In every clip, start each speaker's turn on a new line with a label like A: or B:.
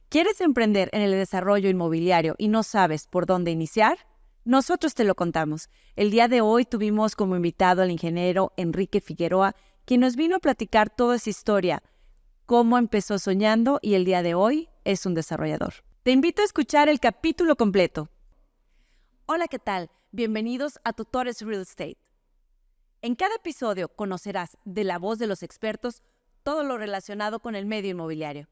A: ¿Quieres emprender en el desarrollo inmobiliario y no sabes por dónde iniciar? Nosotros te lo contamos. El día de hoy tuvimos como invitado al ingeniero Enrique Figueroa, quien nos vino a platicar toda esa historia, cómo empezó soñando y el día de hoy es un desarrollador. Te invito a escuchar el capítulo completo. Hola, ¿qué tal? Bienvenidos a Tutores Real Estate. En cada episodio conocerás de la voz de los expertos todo lo relacionado con el medio inmobiliario.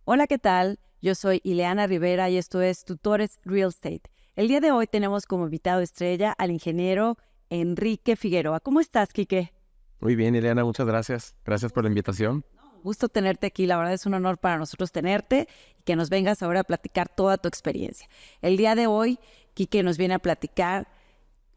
A: Hola, ¿qué tal? Yo soy Ileana Rivera y esto es Tutores Real Estate. El día de hoy tenemos como invitado estrella al ingeniero Enrique Figueroa. ¿Cómo estás, Quique?
B: Muy bien, Ileana, muchas gracias. Gracias por la invitación.
A: Gusto tenerte aquí, la verdad es un honor para nosotros tenerte y que nos vengas ahora a platicar toda tu experiencia. El día de hoy, Quique nos viene a platicar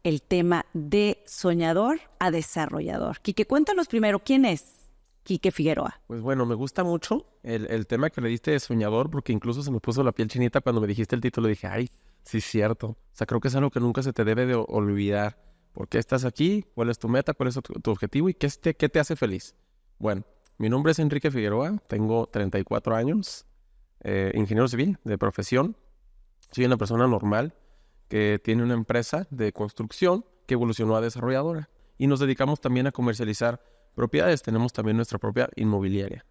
A: el tema de soñador a desarrollador. Quique, cuéntanos primero, ¿quién es Quique Figueroa?
B: Pues bueno, me gusta mucho el tema que le diste de soñador, porque incluso se me puso la piel chinita cuando me dijiste el título. Dije, ay, sí es cierto. O sea, creo que es algo que nunca se te debe de olvidar. ¿Por qué estás aquí? ¿Cuál es tu meta? ¿Cuál es tu objetivo? ¿Y qué te hace feliz? Bueno, mi nombre es Enrique Figueroa, tengo 34 años, ingeniero civil de profesión. Soy una persona normal que tiene una empresa de construcción que evolucionó a desarrolladora. Y nos dedicamos también a comercializar propiedades. Tenemos también nuestra propia inmobiliaria.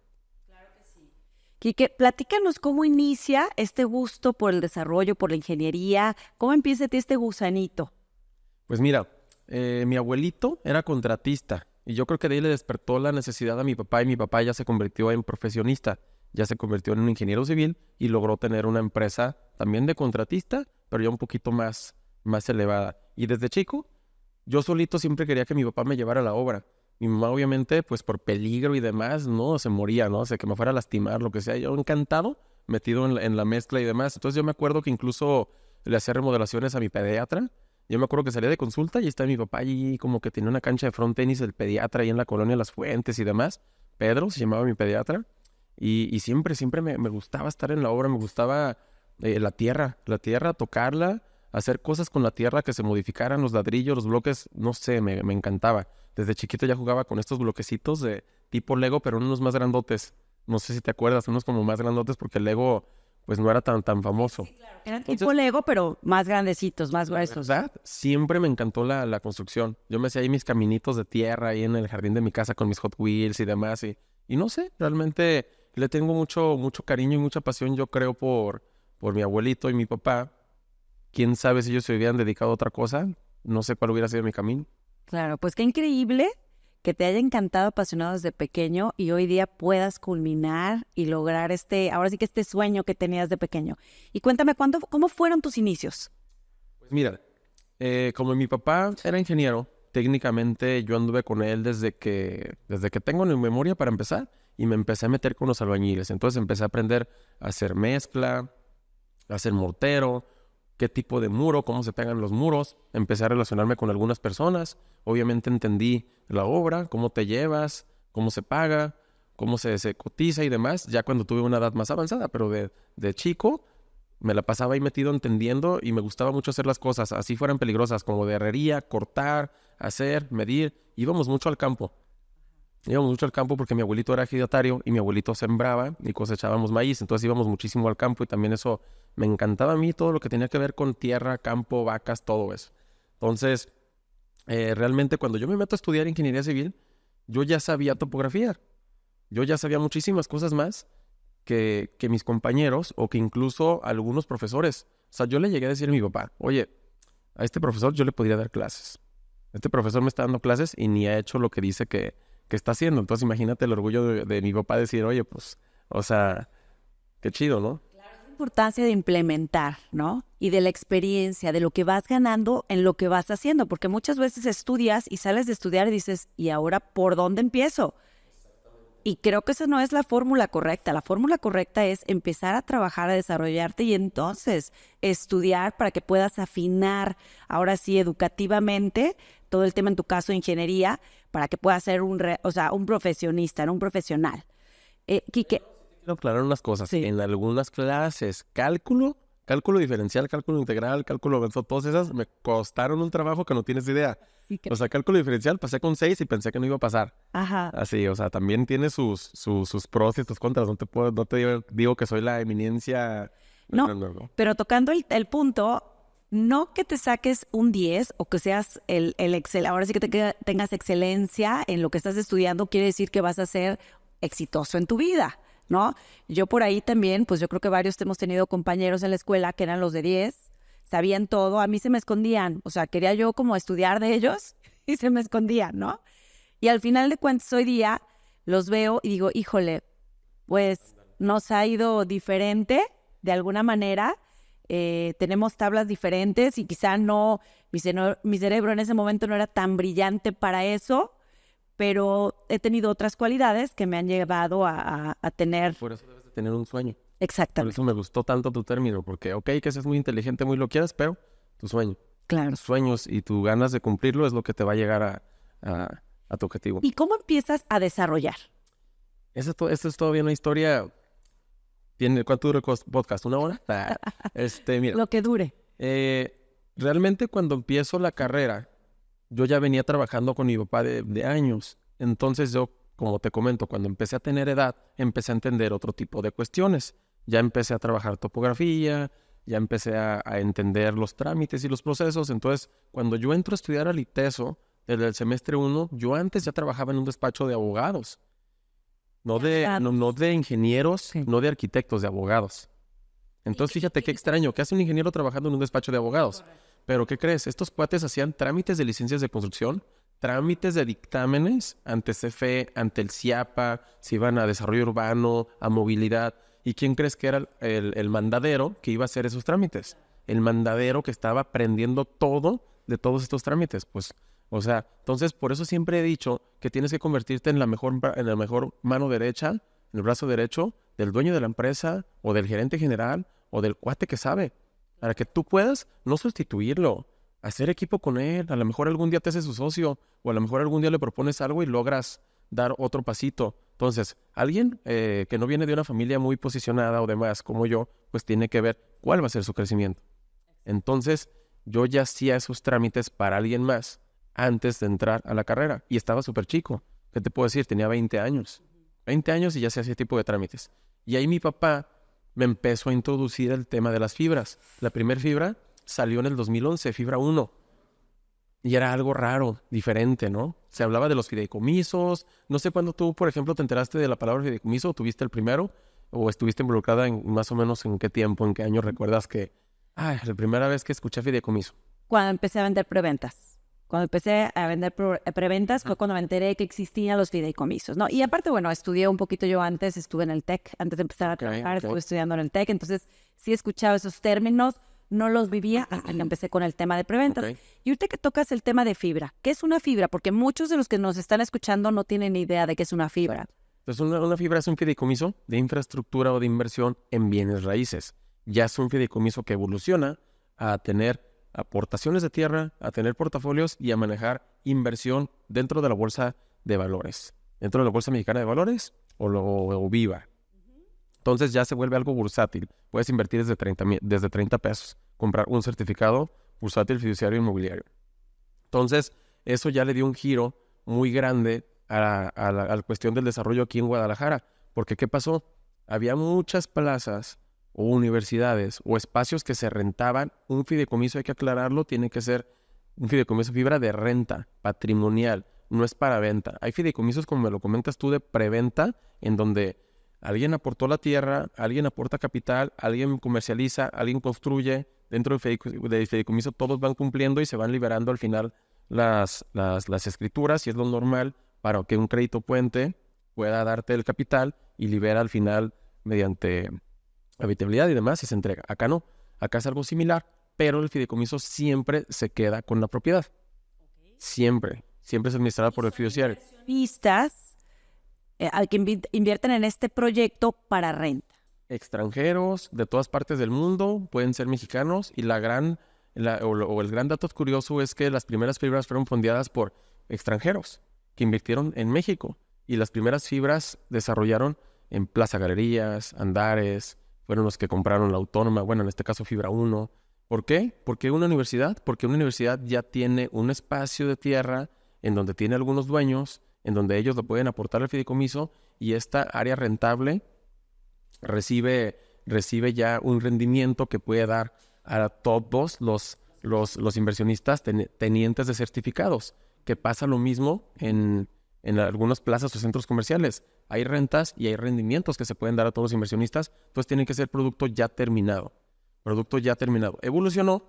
A: Quique, platícanos cómo inicia este gusto por el desarrollo, por la ingeniería. ¿Cómo empieza a ti este gusanito?
B: Pues mira, mi abuelito era contratista y yo creo que de ahí le despertó la necesidad a mi papá y mi papá ya se convirtió en profesionista, ya se convirtió en un ingeniero civil y logró tener una empresa también de contratista, pero ya un poquito más elevada. Y desde chico, yo solito siempre quería que mi papá me llevara a la obra. Mi mamá obviamente, pues por peligro y demás, no, se moría, ¿no? O sea, que me fuera a lastimar, lo que sea. Yo encantado, metido en la mezcla y demás. Entonces yo me acuerdo que incluso le hacía remodelaciones a mi pediatra. Yo me acuerdo que salía de consulta y estaba mi papá allí como que tenía una cancha de front tenis del pediatra ahí en la colonia Las Fuentes y demás. Pedro se llamaba mi pediatra. Y siempre me gustaba estar en la obra, me gustaba la tierra, tocarla, hacer cosas con la tierra que se modificaran, los ladrillos, los bloques, no sé, me encantaba. Desde chiquito ya jugaba con estos bloquecitos de tipo Lego, pero unos más grandotes. No sé si te acuerdas, unos como más grandotes porque el Lego pues no era tan famoso.
A: Sí, claro. Eran tipo Lego, pero más grandecitos, más gruesos.
B: ¿Verdad? Siempre me encantó la construcción. Yo me hacía ahí mis caminitos de tierra ahí en el jardín de mi casa con mis Hot Wheels y demás. Y no sé, realmente le tengo mucho cariño y mucha pasión, yo creo, por mi abuelito y mi papá. Quién sabe si ellos se hubieran dedicado a otra cosa. No sé cuál hubiera sido mi camino.
A: Claro, pues qué increíble que te haya encantado, apasionado desde pequeño y hoy día puedas culminar y lograr ahora sí que este sueño que tenías de pequeño. Y cuéntame, ¿cómo fueron tus inicios?
B: Pues mira, como mi papá era ingeniero, técnicamente yo anduve con él desde que tengo en memoria para empezar y me empecé a meter con los albañiles. Entonces empecé a aprender a hacer mezcla, a hacer mortero, qué tipo de muro, cómo se pegan los muros. Empecé a relacionarme con algunas personas. Obviamente entendí la obra, cómo te llevas, cómo se paga, cómo se cotiza y demás, ya cuando tuve una edad más avanzada, pero de chico me la pasaba ahí metido entendiendo y me gustaba mucho hacer las cosas, así fueran peligrosas, como de herrería, cortar, hacer, medir. Íbamos mucho al campo porque mi abuelito era ejidatario y mi abuelito sembraba y cosechábamos maíz, entonces íbamos muchísimo al campo y también eso me encantaba a mí, todo lo que tenía que ver con tierra, campo, vacas, todo eso. Entonces, realmente cuando yo me meto a estudiar ingeniería civil, yo ya sabía topografiar, yo ya sabía muchísimas cosas más que mis compañeros o que incluso algunos profesores. O sea, yo le llegué a decir a mi papá, oye, a este profesor yo le podría dar clases. Este profesor me está dando clases y ni ha hecho lo que dice que está haciendo. Entonces imagínate el orgullo de mi papá decir, oye, pues, o sea, qué chido, ¿no?
A: La importancia de implementar, ¿no? Y de la experiencia, de lo que vas ganando en lo que vas haciendo, porque muchas veces estudias y sales de estudiar y dices, ¿y ahora por dónde empiezo? Y creo que esa no es la fórmula correcta. La fórmula correcta es empezar a trabajar, a desarrollarte y entonces estudiar para que puedas afinar, ahora sí, educativamente, todo el tema en tu caso de ingeniería, para que puedas ser un profesionista, no un profesional. Quique,
B: Quiero aclarar unas cosas.
A: sí.
B: En algunas clases, cálculo diferencial, cálculo integral, cálculo avanzado, todas esas me costaron un trabajo que no tienes idea.
A: Sí que...
B: O sea, cálculo diferencial pasé con 6 y pensé que no iba a pasar.
A: Ajá.
B: Así, o sea, también tiene sus pros y sus contras. No te digo que soy la eminencia.
A: No,
B: No.
A: pero tocando el punto, no que te saques un 10 o que seas el excel, ahora sí que tengas excelencia en lo que estás estudiando, quiere decir que vas a ser exitoso en tu vida, ¿no? Yo por ahí también, pues yo creo que varios hemos tenido compañeros en la escuela que eran los de 10, sabían todo, a mí se me escondían, o sea, quería yo como estudiar de ellos y se me escondían, ¿no? Y al final de cuentas hoy día los veo y digo, híjole, pues nos ha ido diferente de alguna manera, tenemos tablas diferentes y quizá no, mi cerebro en ese momento no era tan brillante para eso, pero he tenido otras cualidades que me han llevado a tener...
B: Por eso debes de tener un sueño. Por
A: Exactamente.
B: eso me gustó tanto tu término, porque ok, que seas muy inteligente, muy lo quieras, pero tu sueño.
A: Claro.
B: Tus sueños y tus ganas de cumplirlo es lo que te va a llegar a tu objetivo.
A: ¿Y cómo empiezas a desarrollar?
B: Esa es todavía una historia. ¿Cuánto dura el podcast? ¿1 hora? Mira.
A: Lo que dure.
B: Realmente cuando empiezo la carrera, yo ya venía trabajando con mi papá de años. Entonces yo, como te comento, cuando empecé a tener edad, empecé a entender otro tipo de cuestiones. Ya empecé a trabajar topografía, ya empecé a entender los trámites y los procesos. Entonces, cuando yo entro a estudiar al ITESO, desde el semestre 1, yo antes ya trabajaba en un despacho de abogados. No de ingenieros,
A: Sí.
B: no de arquitectos, de abogados. Entonces, fíjate qué extraño, que hace un ingeniero trabajando en un despacho de abogados. Pero, ¿qué crees? Estos cuates hacían trámites de licencias de construcción, trámites de dictámenes ante CFE, ante el CIAPA, se iban a desarrollo urbano, a movilidad. ¿Y quién crees que era el mandadero que iba a hacer esos trámites? El mandadero que estaba aprendiendo todo de todos estos trámites. Pues, o sea, entonces por eso siempre he dicho que tienes que convertirte en la mejor mano derecha, en el brazo derecho del dueño de la empresa o del gerente general o del cuate que sabe, para que tú puedas no sustituirlo, hacer equipo con él. A lo mejor algún día te haces su socio o a lo mejor algún día le propones algo y logras dar otro pasito. Entonces, alguien que no viene de una familia muy posicionada o demás como yo, pues tiene que ver cuál va a ser su crecimiento. Entonces, yo ya hacía esos trámites para alguien más antes de entrar a la carrera y estaba súper chico. ¿Qué te puedo decir? Tenía 20 años. 20 años y ya hacía ese tipo de trámites. Y ahí mi papá me empezó a introducir el tema de las fibras. La primera fibra salió en el 2011, fibra 1. Y era algo raro, diferente, ¿no? Se hablaba de los fideicomisos. No sé cuándo tú, por ejemplo, te enteraste de la palabra fideicomiso, o tuviste el primero, o estuviste involucrada en más o menos en qué tiempo, en qué año recuerdas que... la primera vez que escuché fideicomiso.
A: Cuando empecé a vender preventas. Cuando empecé a vender preventas fue cuando me enteré que existían los fideicomisos, ¿no? Y aparte, bueno, estudié un poquito yo antes, estuve en el TEC, antes de empezar a trabajar, estuve estudiando en el TEC, entonces sí he escuchado esos términos, no los vivía hasta que empecé con el tema de preventas. Y ahorita que tocas el tema de fibra, ¿qué es una fibra? Porque muchos de los que nos están escuchando no tienen ni idea de qué es una fibra.
B: Entonces, una fibra es un fideicomiso de infraestructura o de inversión en bienes raíces. Ya es un fideicomiso que evoluciona a tener aportaciones de tierra, a tener portafolios y a manejar inversión dentro de la bolsa de valores. Dentro de la bolsa mexicana de valores o viva. Entonces ya se vuelve algo bursátil. Puedes invertir desde 30 pesos, comprar un certificado bursátil fiduciario inmobiliario. Entonces, eso ya le dio un giro muy grande a la cuestión del desarrollo aquí en Guadalajara. Porque, ¿qué pasó? Había muchas plazas o universidades o espacios que se rentaban. Un fideicomiso, hay que aclararlo, tiene que ser un fideicomiso fibra de renta, patrimonial, no es para venta. Hay fideicomisos, como me lo comentas tú, de preventa, en donde alguien aportó la tierra, alguien aporta capital, alguien comercializa, alguien construye. Dentro del fideicomiso todos van cumpliendo y se van liberando al final las escrituras, y es lo normal para que un crédito puente pueda darte el capital y libera al final mediante habitabilidad y demás y se entrega. Acá no, acá es algo similar, pero el fideicomiso siempre se queda con la propiedad. Siempre es administrada por el fiduciario.
A: Inversionistas al que invierten en este proyecto para renta.
B: Extranjeros de todas partes del mundo, pueden ser mexicanos, y el gran dato curioso es que las primeras fibras fueron fondeadas por extranjeros que invirtieron en México, y las primeras fibras desarrollaron en Plaza Galerías, Andares, fueron los que compraron la Autónoma, bueno, en este caso Fibra 1, ¿Por qué? ¿Por qué una universidad? Porque una universidad ya tiene un espacio de tierra en donde tiene algunos dueños, en donde ellos lo pueden aportar al fideicomiso y esta área rentable recibe ya un rendimiento que puede dar a todos los inversionistas tenientes de certificados, que pasa lo mismo en algunas plazas o centros comerciales. Hay rentas y hay rendimientos que se pueden dar a todos los inversionistas, entonces tiene que ser producto ya terminado. Producto ya terminado. Evolucionó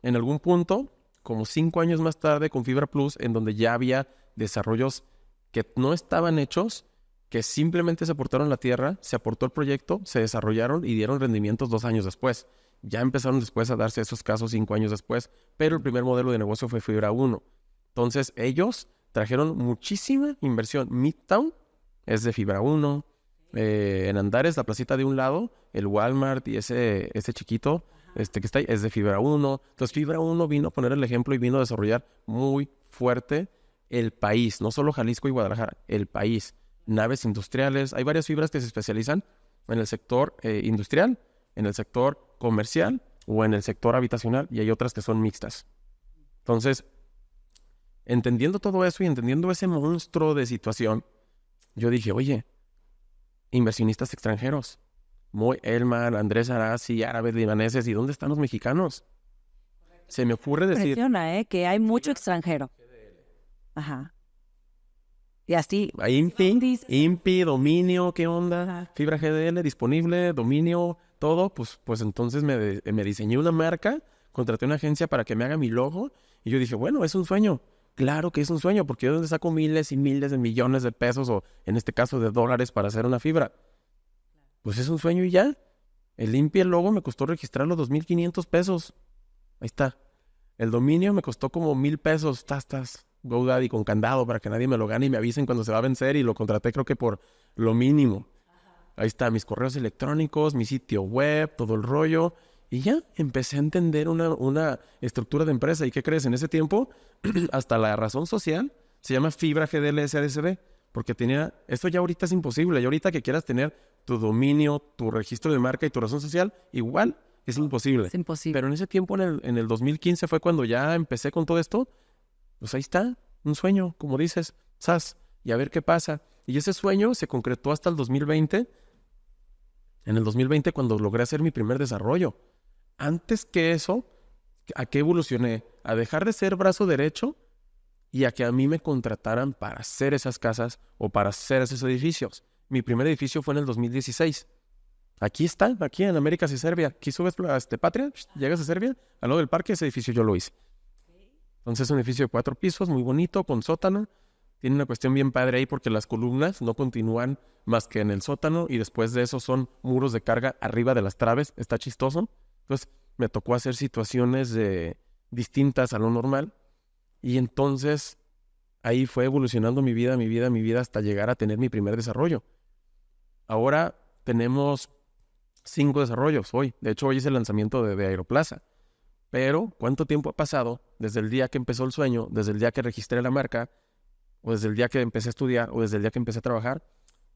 B: en algún punto, como 5 años más tarde, con Fibra Plus, en donde ya había desarrollos que no estaban hechos, que simplemente se aportaron la tierra, se aportó el proyecto, se desarrollaron y dieron rendimientos 2 años después. Ya empezaron después a darse esos casos 5 años después, pero el primer modelo de negocio fue Fibra 1. Entonces, ellos trajeron muchísima inversión. Midtown es de Fibra 1. En Andares, la placita de un lado, el Walmart y ese chiquito que está ahí, es de Fibra 1. Entonces, Fibra 1 vino a poner el ejemplo y vino a desarrollar muy fuerte el país, no solo Jalisco y Guadalajara, el país. Naves industriales, hay varias fibras que se especializan en el sector industrial, en el sector comercial o en el sector habitacional, y hay otras que son mixtas. Entonces, entendiendo todo eso y entendiendo ese monstruo de situación, yo dije, oye, inversionistas extranjeros, Moy Elman, Andrés Arazi, árabes, libaneses, ¿y dónde están los mexicanos? Se me ocurre decir...
A: Impresiona, que hay mucho extranjero. Ajá. Y así...
B: INPI, dominio, ¿qué onda?
A: Ajá.
B: Fibra GDL disponible, dominio, todo. Pues entonces me diseñé una marca, contraté una agencia para que me haga mi logo, y yo dije, bueno, es un sueño. Claro que es un sueño, porque yo donde saco miles y miles de millones de pesos, o en este caso de dólares, para hacer una fibra. Pues es un sueño y ya. El INPI, el logo, me costó registrarlo 2,500 pesos. Ahí está. El dominio me costó como 1,000 pesos. GoDaddy con candado para que nadie me lo gane y me avisen cuando se va a vencer, y lo contraté creo que por lo mínimo. Ahí está, mis correos electrónicos, mi sitio web, todo el rollo. Y ya empecé a entender una estructura de empresa. ¿Y qué crees? En ese tiempo, hasta la razón social se llama Fibra GDL SADCB, porque tenía... Esto ya ahorita es imposible. Y ahorita que quieras tener tu dominio, tu registro de marca y tu razón social, igual es imposible.
A: Es imposible.
B: Pero en ese tiempo, en el 2015 fue cuando ya empecé con todo esto. Pues ahí está, un sueño, como dices, ¡zas! Y a ver qué pasa. Y ese sueño se concretó hasta el 2020. En el 2020, cuando logré hacer mi primer desarrollo. Antes que eso, ¿a qué evolucioné? A dejar de ser brazo derecho y a que a mí me contrataran para hacer esas casas o para hacer esos edificios. Mi primer edificio fue en el 2016. Aquí está, aquí en Américas y Serbia. Aquí subes a Patria, llegas a Serbia, al lado del parque, ese edificio yo lo hice. Entonces es un edificio de 4 pisos, muy bonito, con sótano. Tiene una cuestión bien padre ahí porque las columnas no continúan más que en el sótano, y después de eso son muros de carga arriba de las traves. Está chistoso. Entonces me tocó hacer situaciones distintas a lo normal, y entonces ahí fue evolucionando mi vida hasta llegar a tener mi primer desarrollo. Ahora tenemos 5 desarrollos hoy. De hecho, hoy es el lanzamiento de Aeroplaza. Pero, ¿cuánto tiempo ha pasado desde el día que empezó el sueño, desde el día que registré la marca, o desde el día que empecé a estudiar, o desde el día que empecé a trabajar?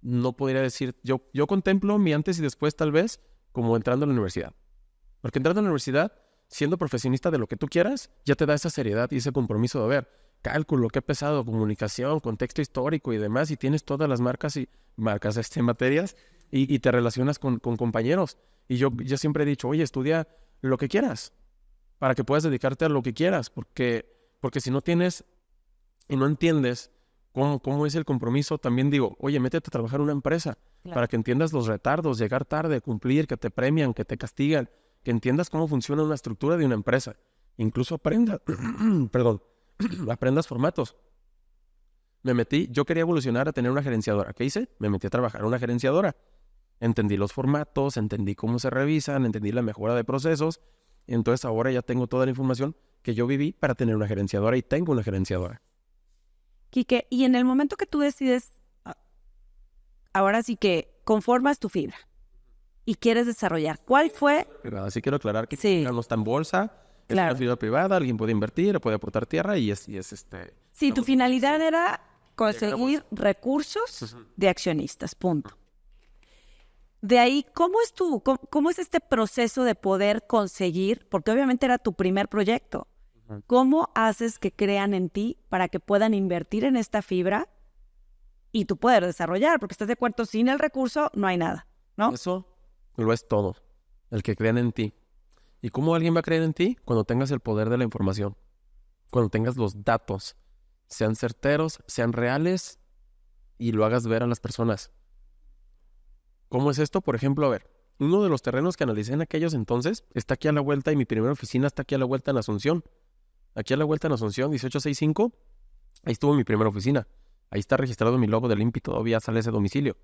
B: No podría decir. Yo contemplo mi antes y después, tal vez, como entrando a la universidad. Porque entrando a la universidad, siendo profesionista de lo que tú quieras, ya te da esa seriedad y ese compromiso de ver cálculo, qué pesado, comunicación, contexto histórico y demás, y tienes todas las materias, y te relacionas con compañeros. Y yo siempre he dicho, oye, estudia lo que quieras, para que puedas dedicarte a lo que quieras, porque si no tienes y no entiendes cómo es el compromiso, también digo, oye, métete a trabajar en una empresa, claro, para que entiendas los retardos, llegar tarde, cumplir, que te premian, que te castigan, que entiendas cómo funciona una estructura de una empresa. Incluso aprendas formatos. Yo quería evolucionar a tener una gerenciadora. ¿Qué hice? Me metí a trabajar en una gerenciadora. Entendí los formatos, entendí cómo se revisan, entendí la mejora de procesos. Entonces ahora ya tengo toda la información que yo viví para tener una gerenciadora, y tengo una gerenciadora.
A: Quique, y en el momento que tú decides, ahora sí que conformas tu fibra y quieres desarrollar, ¿cuál fue?
B: Así quiero aclarar que
A: sí,
B: no está en bolsa, es
A: claro,
B: una fibra privada, alguien puede invertir, puede aportar tierra y es
A: Sí, tu finalidad era conseguir recursos de accionistas, punto. De ahí, ¿cómo es este proceso de poder conseguir? Porque obviamente era tu primer proyecto.
B: Ujú.
A: ¿Cómo haces que crean en ti para que puedan invertir en esta fibra y tú poder desarrollar? Porque estás de acuerdo, sin el recurso no hay nada, ¿no?
B: Eso lo es todo. El que crean en ti. ¿Y cómo alguien va a creer en ti? Cuando tengas el poder de la información. Cuando tengas los datos. Sean certeros, sean reales y lo hagas ver a las personas. ¿Cómo es esto? Por ejemplo, a ver, uno de los terrenos que analicé en aquellos entonces está aquí a la vuelta y mi primera oficina está aquí a la vuelta en Asunción. Aquí a la vuelta en Asunción, 1865, ahí estuvo mi primera oficina. Ahí está registrado mi logo del INPI, todavía sale ese domicilio.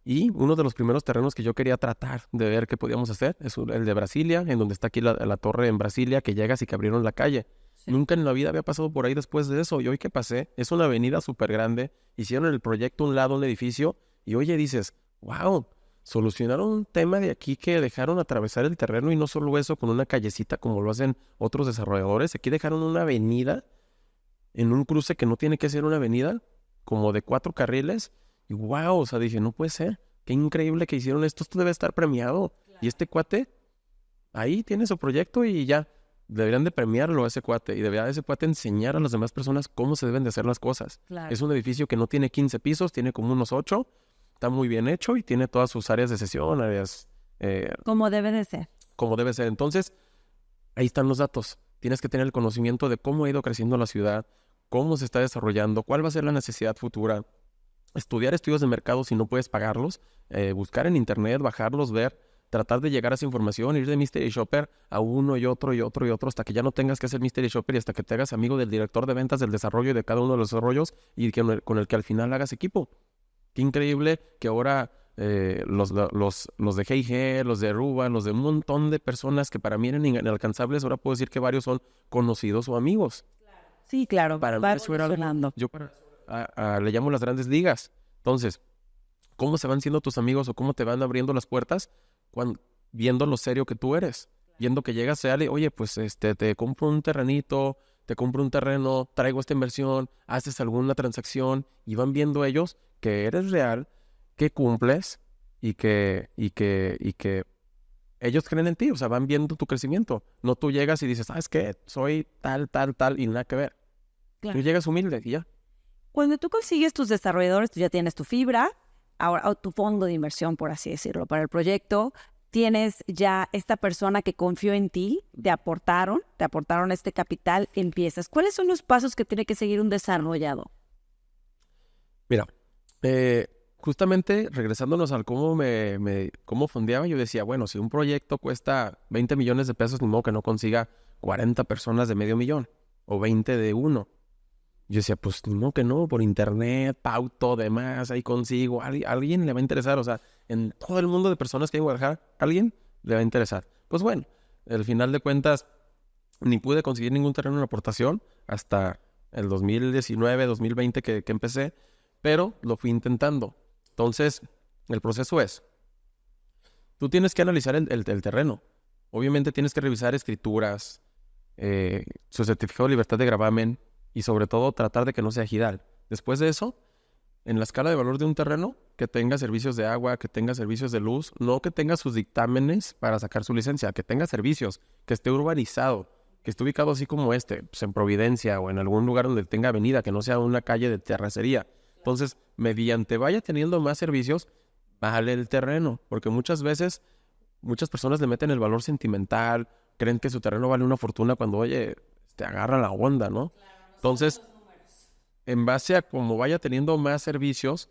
B: Y uno de los primeros terrenos que yo quería tratar de ver qué podíamos hacer es el de Brasilia, en donde está aquí la torre en Brasilia, que llegas y que abrieron la calle.
A: Sí.
B: Nunca en la vida había pasado por ahí después de eso. Y hoy que pasé, es una avenida súper grande. Hicieron el proyecto a un lado, un edificio. Y oye, dices, wow, solucionaron un tema de aquí que dejaron atravesar el terreno. Y no solo eso, con una callecita como lo hacen otros desarrolladores. Aquí dejaron una avenida en un cruce que no tiene que ser una avenida, como de 4 carriles. Y wow, o sea, dije, no puede ser. Qué increíble que hicieron esto. Esto debe estar premiado. Y este cuate, ahí tiene su proyecto y ya. Deberían de premiarlo a ese cuate. Y debería ese cuate enseñar a las demás personas cómo se deben de hacer las cosas.
A: Claro.
B: Es un edificio que no tiene 15 pisos, tiene como unos 8. Está muy bien hecho y tiene todas sus áreas de sesión, áreas
A: Como debe de ser.
B: como debe ser. Entonces, ahí están los datos. Tienes que tener el conocimiento de cómo ha ido creciendo la ciudad, cómo se está desarrollando, cuál va a ser la necesidad futura. Estudiar estudios de mercado si no puedes pagarlos, buscar en internet, bajarlos, ver, tratar de llegar a esa información, ir de Mystery Shopper a uno y otro y otro y otro hasta que ya no tengas que hacer Mystery Shopper y hasta que te hagas amigo del director de ventas del desarrollo y de cada uno de los desarrollos y con el que al final hagas equipo. Qué increíble que ahora los de G&G, los de Aruba, los de un montón de personas que para mí eran inalcanzables, ahora puedo decir que varios son conocidos o amigos.
A: Sí, claro,
B: Para mí
A: va
B: eso era algo,
A: evolucionando.
B: yo le llamo las grandes ligas. Entonces, ¿cómo se van siendo tus amigos o cómo te van abriendo las puertas viendo lo serio que tú eres? Viendo que llegas a alguien, oye, pues te compro un terrenito, te compro un terreno, traigo esta inversión, haces alguna transacción y van viendo ellos que eres real, que cumples y que ellos creen en ti, o sea, van viendo tu crecimiento. No tú llegas y dices, ¿sabes qué? Soy tal, tal, tal y nada que ver.
A: Claro.
B: Tú llegas humilde y ya.
A: Cuando tú consigues tus desarrolladores, tú ya tienes tu fibra, ahora o tu fondo de inversión, por así decirlo, para el proyecto, tienes ya esta persona que confió en ti, te aportaron este capital, empiezas. ¿Cuáles son los pasos que tiene que seguir un desarrollador?
B: Mira, justamente regresándonos al cómo fondeaba, yo decía, bueno, si un proyecto cuesta 20 millones de pesos, ni modo que no consiga 40 personas de medio millón o 20 de uno. Yo decía, pues no, que no, por internet, pauto, demás, ahí consigo, alguien le va a interesar, o sea, en todo el mundo de personas que hay en Guadalajara, alguien le va a interesar. Pues bueno, al final de cuentas, ni pude conseguir ningún terreno en aportación hasta el 2019, 2020 que empecé, pero lo fui intentando. Entonces, el proceso es, tú tienes que analizar el terreno. Obviamente tienes que revisar escrituras, su certificado de libertad de gravamen, y sobre todo tratar de que no sea ejidal. Después de eso, en la escala de valor de un terreno, que tenga servicios de agua, que tenga servicios de luz, no que tenga sus dictámenes para sacar su licencia, que tenga servicios, que esté urbanizado, que esté ubicado así como pues en Providencia o en algún lugar donde tenga avenida, que no sea una calle de terracería. Entonces, mediante vaya teniendo más servicios, vale el terreno, porque muchas veces, muchas personas le meten el valor sentimental, creen que su terreno vale una fortuna cuando, oye, te agarra la onda, ¿no? Entonces, en base a cómo vaya teniendo más servicios,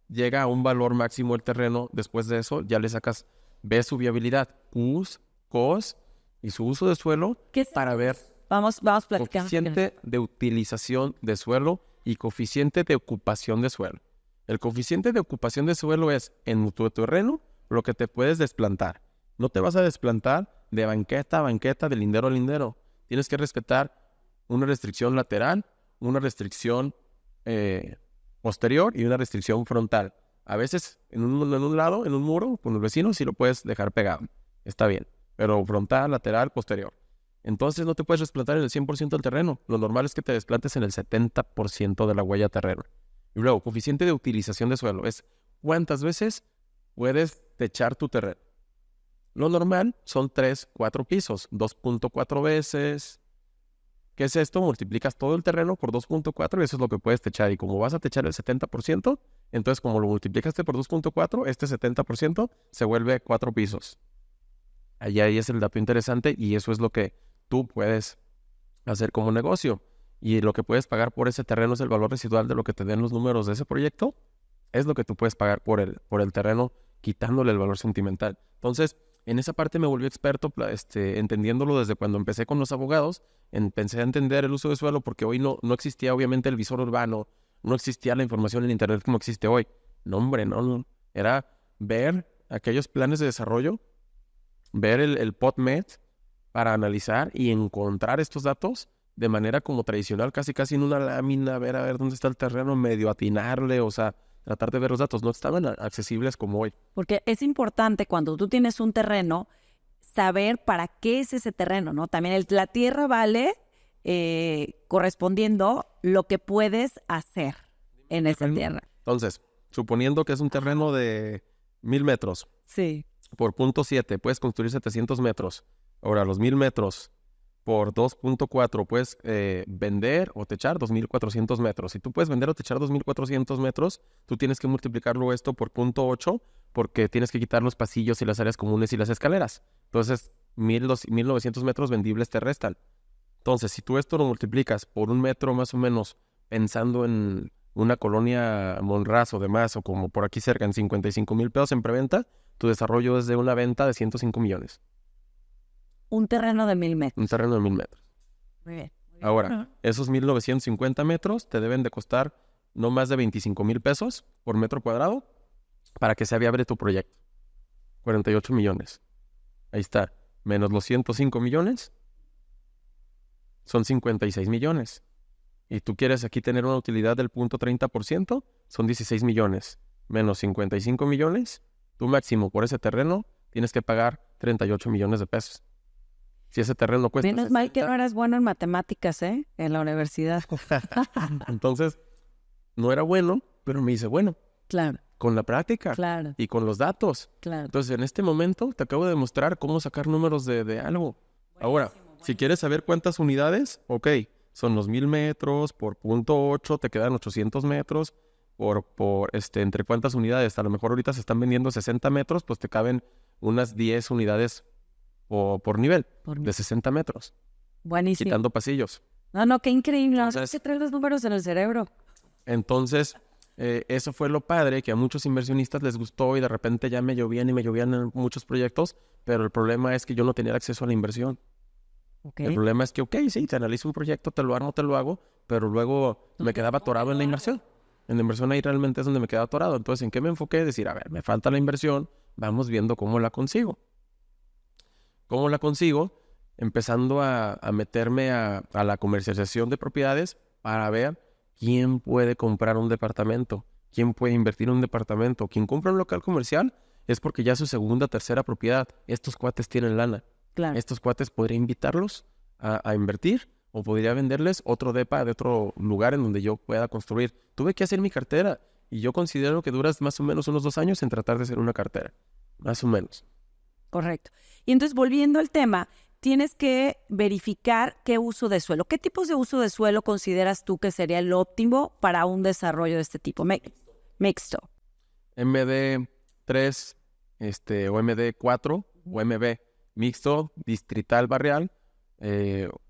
B: llega a un valor máximo el terreno. Después de eso, ya le sacas, ves su viabilidad, US, COS y su uso de suelo
A: ¿Qué es?
B: para ver
A: Vamos platicando.
B: coeficiente de utilización de suelo y coeficiente de ocupación de suelo. El coeficiente de ocupación de suelo es en tu terreno lo que te puedes desplantar. No te vas a desplantar de banqueta a banqueta, de lindero a lindero. Tienes que respetar una restricción lateral, una restricción posterior y una restricción frontal. A veces en un lado, en un muro, con el vecino, sí lo puedes dejar pegado. Está bien. Pero frontal, lateral, posterior. Entonces no te puedes desplantar en el 100% del terreno. Lo normal es que te desplantes en el 70% de la huella terreno. Y luego, coeficiente de utilización de suelo es cuántas veces puedes techar tu terreno. Lo normal son 3, 4 pisos, 2.4 veces. ¿Qué es esto? Multiplicas todo el terreno por 2.4 y eso es lo que puedes techar. Y como vas a techar el 70%, entonces como lo multiplicaste por 2.4, este 70% se vuelve 4 pisos. Ahí es el dato interesante y eso es lo que tú puedes hacer como negocio. Y lo que puedes pagar por ese terreno es el valor residual de lo que te den los números de ese proyecto. Es lo que tú puedes pagar por el terreno, quitándole el valor sentimental. Entonces, en esa parte me volví experto, entendiéndolo desde cuando empecé con los abogados. Empecé a entender el uso de suelo porque hoy no existía obviamente el visor urbano, no existía la información en internet como existe hoy. No, hombre, no. Era ver aquellos planes de desarrollo, ver el PodMed para analizar y encontrar estos datos de manera como tradicional, casi en una lámina, a ver dónde está el terreno, medio atinarle, o sea, tratar de ver los datos. No estaban accesibles como hoy.
A: Porque es importante cuando tú tienes un terreno, saber para qué es ese terreno, ¿no? También la tierra vale correspondiendo lo que puedes hacer en esa tierra.
B: Entonces, suponiendo que es un terreno de 1000 metros.
A: Sí.
B: Por 0.7 puedes construir 700 metros. Ahora, los 1000 metros por 2.4 puedes vender o techar 2.400 metros. Si tú puedes vender o techar 2.400 metros, tú tienes que multiplicarlo esto por 0.8 porque tienes que quitar los pasillos y las áreas comunes y las escaleras. Entonces, 1.900 metros vendibles te restan. Entonces, si tú esto lo multiplicas por un metro más o menos, pensando en una colonia Monraz o demás, o como por aquí cerca, en 55,000 pesos en preventa, tu desarrollo es de una venta de 105 millones.
A: Un terreno de 1000 metros.
B: Un terreno de 1000 metros.
A: Muy bien.
B: Ahora, esos 1.950 metros te deben de costar no más de 25,000 pesos por metro cuadrado para que sea viable tu proyecto. 48 millones. Ahí está. Menos los 105 millones, son 56 millones. Y tú quieres aquí tener una utilidad del 0.30%, son 16 millones. Menos 55 millones, tu máximo por ese terreno tienes que pagar 38 millones de pesos. Si ese terreno cuesta...
A: Menos mal que no eras bueno en matemáticas, en la universidad.
B: Entonces, no era bueno, pero me hice bueno.
A: Claro.
B: Con la práctica.
A: Claro.
B: Y con los datos.
A: Claro.
B: Entonces, en este momento te acabo de demostrar cómo sacar números de algo. Ahora, si quieres saber cuántas unidades, ok, son los 1000 metros por 0.8, te quedan 800 metros entre cuántas unidades. A lo mejor ahorita se están vendiendo 60 metros, pues te caben unas 10 unidades por nivel de 60 metros.
A: Buenísimo.
B: Quitando pasillos.
A: No, qué increíble. Entonces, se traen los números en el cerebro.
B: Entonces, eso fue lo padre, que a muchos inversionistas les gustó y de repente ya me llovían en muchos proyectos, pero el problema es que yo no tenía acceso a la inversión.
A: Okay.
B: El problema es que, ok, sí, te analizo un proyecto, te lo hago, pero luego me quedaba atorado en la inversión. En la inversión ahí realmente es donde me quedaba atorado. Entonces, ¿en qué me enfoqué? Decir, a ver, me falta la inversión, vamos viendo cómo la consigo. ¿Cómo la consigo? Empezando a meterme a la comercialización de propiedades para ver quién puede comprar un departamento, quién puede invertir en un departamento. Quien compra un local comercial es porque ya es su segunda, tercera propiedad. Estos cuates tienen lana.
A: Claro.
B: Estos cuates podría invitarlos a invertir o podría venderles otro depa de otro lugar en donde yo pueda construir. Tuve que hacer mi cartera y yo considero que duras más o menos unos 2 años en tratar de hacer una cartera. Más o menos.
A: Correcto. Y entonces, volviendo al tema, tienes que verificar qué uso de suelo. ¿Qué tipos de uso de suelo consideras tú que sería el óptimo para un desarrollo de este tipo? Mixto.
B: MD3 o MD4 o MB. Mixto, distrital, barrial,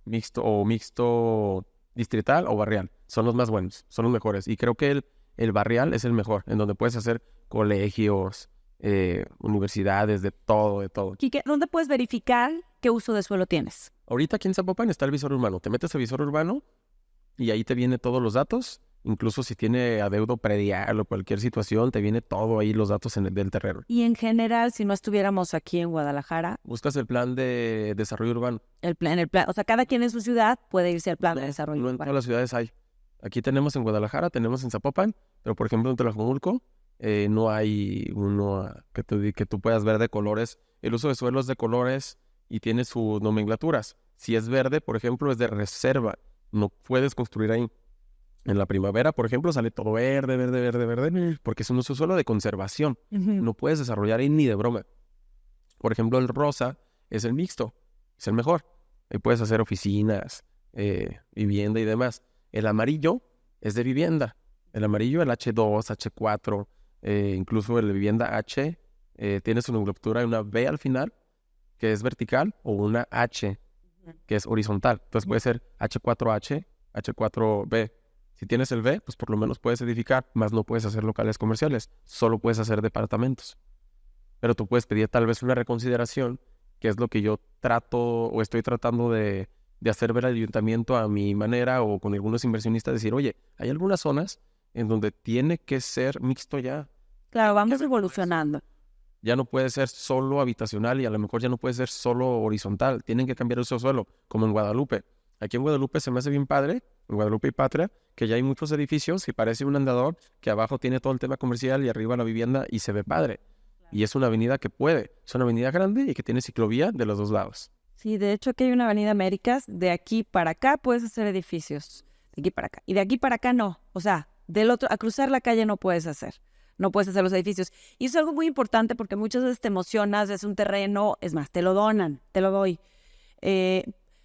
B: mixto distrital o barrial. Son los más buenos, son los mejores. Y creo que el barrial es el mejor, en donde puedes hacer colegios, universidades, de todo.
A: Quique, ¿dónde puedes verificar qué uso de suelo tienes?
B: Ahorita aquí en Zapopan está el visor urbano. Te metes al visor urbano y ahí te vienen todos los datos. Incluso si tiene adeudo predial o cualquier situación, te viene todo ahí los datos del terreno.
A: Y en general, si no estuviéramos aquí en Guadalajara...
B: Buscas el plan de desarrollo urbano.
A: El plan, o sea, cada quien en su ciudad puede irse al plan de desarrollo urbano.
B: No en todas las ciudades hay. Aquí tenemos en Guadalajara, tenemos en Zapopan, pero por ejemplo en Tlajomulco no hay uno que tú puedas ver de colores. El uso de suelo es de colores y tiene sus nomenclaturas. Si es verde, por ejemplo, es de reserva. No puedes construir ahí. En la primavera, por ejemplo, sale todo verde, verde, verde, verde, porque es un uso suelo de conservación. No puedes desarrollar ahí ni de broma. Por ejemplo, el rosa es el mixto, es el mejor. Ahí puedes hacer oficinas, vivienda y demás. El amarillo es de vivienda. El amarillo, el H2, H4, incluso el de vivienda H, tiene su nomenclatura de una B al final, que es vertical, o una H, que es horizontal. Entonces puede ser H4H, H4B. Si tienes el B, pues por lo menos puedes edificar, más no puedes hacer locales comerciales, solo puedes hacer departamentos. Pero tú puedes pedir tal vez una reconsideración, que es lo que yo trato o estoy tratando de hacer ver al ayuntamiento a mi manera o con algunos inversionistas, decir, oye, hay algunas zonas en donde tiene que ser mixto ya.
A: Claro, vamos evolucionando.
B: Ya no puede ser solo habitacional y a lo mejor ya no puede ser solo horizontal. Tienen que cambiar el uso de suelo, como en Guadalupe. Aquí en Guadalupe se me hace bien padre, en Guadalupe y Patria, que ya hay muchos edificios y parece un andador que abajo tiene todo el tema comercial y arriba la vivienda y se ve padre. Y es una avenida que puede, es una avenida grande y que tiene ciclovía de los dos lados.
A: Sí, de hecho aquí hay una avenida Américas, de aquí para acá puedes hacer edificios, de aquí para acá. Y de aquí para acá no, o sea, del otro, a cruzar la calle no puedes hacer los edificios. Y eso es algo muy importante porque muchas veces te emocionas, es un terreno, es más, te lo donan, te lo doy.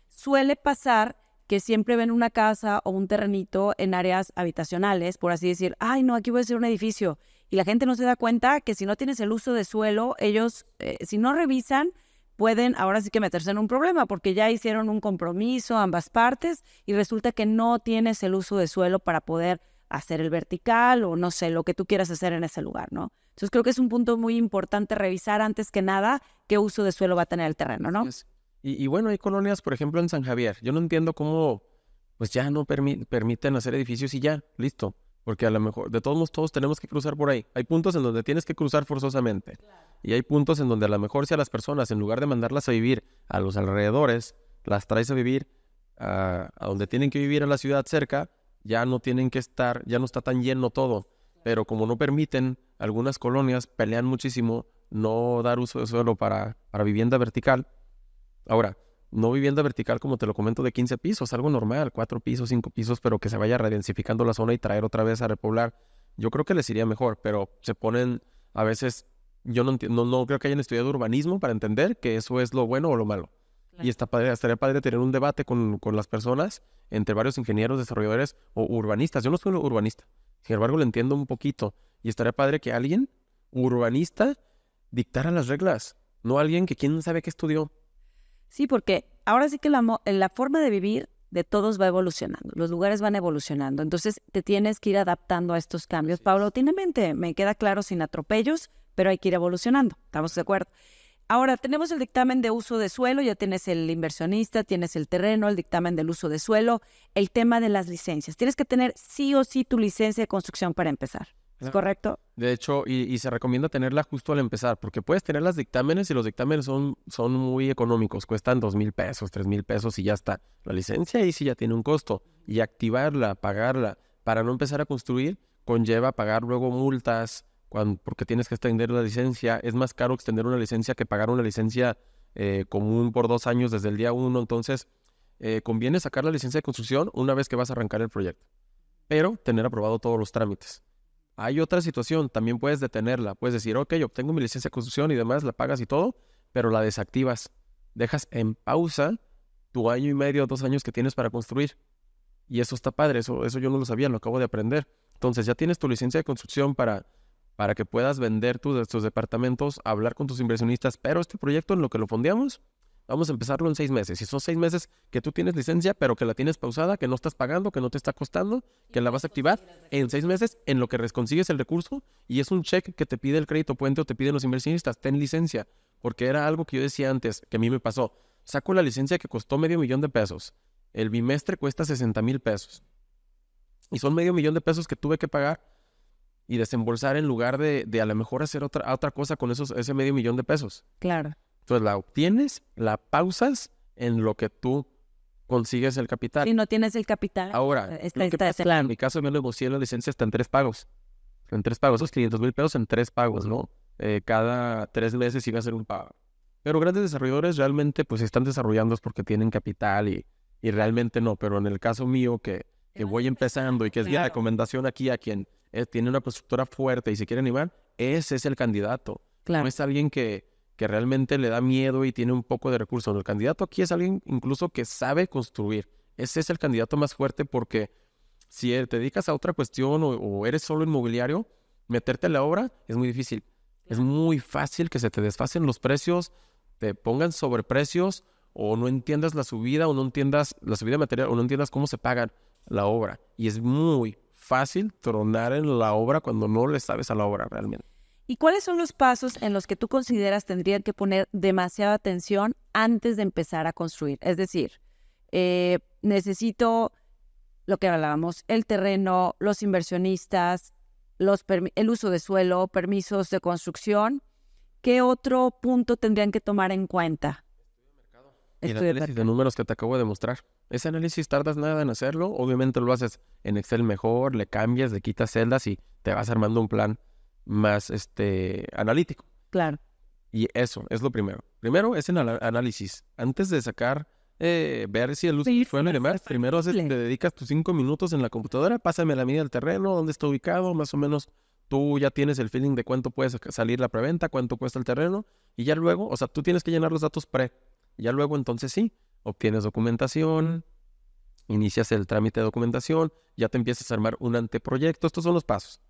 A: Suele pasar que siempre ven una casa o un terrenito en áreas habitacionales, por así decir, ay no, aquí voy a hacer un edificio. Y la gente no se da cuenta que si no tienes el uso de suelo, ellos, si no revisan, pueden ahora sí que meterse en un problema porque ya hicieron un compromiso ambas partes y resulta que no tienes el uso de suelo para poder hacer el vertical o no sé, lo que tú quieras hacer en ese lugar, ¿no? Entonces creo que es un punto muy importante revisar antes que nada qué uso de suelo va a tener el terreno, ¿no?
B: Y bueno, hay colonias, por ejemplo, en San Javier. Yo no entiendo cómo, pues ya no permiten hacer edificios y ya, listo. Porque a lo mejor, de todos modos, todos tenemos que cruzar por ahí. Hay puntos en donde tienes que cruzar forzosamente. Claro. Y hay puntos en donde a lo mejor si a las personas, en lugar de mandarlas a vivir a los alrededores, las traes a vivir a donde tienen que vivir en la ciudad cerca, ya no tienen que estar, ya no está tan lleno todo. Pero como no permiten, algunas colonias pelean muchísimo no dar uso de suelo para vivienda vertical. Ahora, no vivienda vertical como te lo comento de 15 pisos, algo normal, 4 pisos, 5 pisos, pero que se vaya redensificando la zona y traer otra vez a repoblar. Yo creo que les iría mejor, pero se ponen a veces, yo no entiendo, no creo que hayan estudiado urbanismo para entender que eso es lo bueno o lo malo. Claro. Y estaría padre tener un debate con las personas, entre varios ingenieros, desarrolladores o urbanistas. Yo no soy urbanista, sin embargo lo entiendo un poquito. Y estaría padre que alguien, urbanista, dictara las reglas, no alguien que quién sabe qué estudió.
A: Sí, porque ahora sí que la forma de vivir de todos va evolucionando, los lugares van evolucionando, entonces te tienes que ir adaptando a estos cambios paulatinamente, me queda claro, sin atropellos, pero hay que ir evolucionando, ¿estamos de acuerdo? Ahora, tenemos el dictamen de uso de suelo, ya tienes el inversionista, tienes el terreno, el dictamen del uso de suelo, el tema de las licencias. Tienes que tener sí o sí tu licencia de construcción para empezar. ¿Es correcto?
B: De hecho, y se recomienda tenerla justo al empezar, porque puedes tener los dictámenes y los dictámenes son muy económicos, cuestan 2,000 pesos, 3,000 pesos y ya está. La licencia ahí sí ya tiene un costo y activarla, pagarla, para no empezar a construir, conlleva pagar luego multas, porque tienes que extender la licencia. Es más caro extender una licencia que pagar una licencia común por 2 años desde el día 1, entonces conviene sacar la licencia de construcción una vez que vas a arrancar el proyecto, pero tener aprobado todos los trámites. Hay otra situación, también puedes detenerla, puedes decir, ok, obtengo mi licencia de construcción y demás, la pagas y todo, pero la desactivas, dejas en pausa tu 1,5 o 2 años que tienes para construir. Y eso está padre, eso yo no lo sabía, lo acabo de aprender. Entonces ya tienes tu licencia de construcción para que puedas vender tus departamentos, hablar con tus inversionistas, pero este proyecto en lo que lo fondeamos, vamos a empezarlo en 6 meses. Y son 6 meses que tú tienes licencia, pero que la tienes pausada, que no estás pagando, que no te está costando, que la vas a activar en 6 meses en lo que consigues el recurso. Y es un cheque que te pide el crédito puente o te piden los inversionistas. Ten licencia. Porque era algo que yo decía antes, que a mí me pasó. Saco la licencia que costó $500,000. El bimestre cuesta 60,000 pesos. Y son $500,000 que tuve que pagar y desembolsar en lugar de a lo mejor hacer otra cosa con ese $500,000.
A: Claro.
B: Entonces la obtienes, la pausas en lo que tú consigues el capital.
A: Si no tienes el capital,
B: ahora, en mi caso me negocié la licencia hasta en 3 pagos. En 3 pagos, esos $500,000 en 3 pagos, ¿no? Cada 3 meses iba a ser un pago. Pero grandes desarrolladores realmente pues están desarrollando porque tienen capital y realmente no. Pero en el caso mío que que voy empezando y que es la recomendación aquí a quien tiene una constructora fuerte y se quiere animar, ese es el candidato.
A: Claro.
B: No es alguien que realmente le da miedo y tiene un poco de recursos. No, el candidato aquí es alguien incluso que sabe construir. Ese es el candidato más fuerte porque si te dedicas a otra cuestión o eres solo inmobiliario, meterte a la obra es muy difícil. Es muy fácil que se te desfasen los precios, te pongan sobreprecios o no entiendas la subida o no entiendas la subida de material o no entiendas cómo se pagan la obra. Y es muy fácil tronar en la obra cuando no le sabes a la obra realmente.
A: ¿Y cuáles son los pasos en los que tú consideras tendrían que poner demasiada atención antes de empezar a construir? Es decir, necesito lo que hablábamos, el terreno, los inversionistas, el uso de suelo, permisos de construcción. ¿Qué otro punto tendrían que tomar en cuenta?
B: Y el análisis de números que te acabo de mostrar. Ese análisis tardas nada en hacerlo. Obviamente lo haces en Excel mejor, le cambias, le quitas celdas y te vas armando un plan más analítico.
A: Claro.
B: Y eso es lo primero. Primero es en análisis. Antes de sacar, ver si el uso del suelo y demás, primero te dedicas tus 5 minutos en la computadora, pásame la medida del terreno, dónde está ubicado, más o menos tú ya tienes el feeling de cuánto puede salir la preventa, cuánto cuesta el terreno, y ya luego, o sea, tú tienes que llenar los datos ya luego entonces sí, obtienes documentación, inicias el trámite de documentación, ya te empiezas a armar un anteproyecto. Estos son los pasos.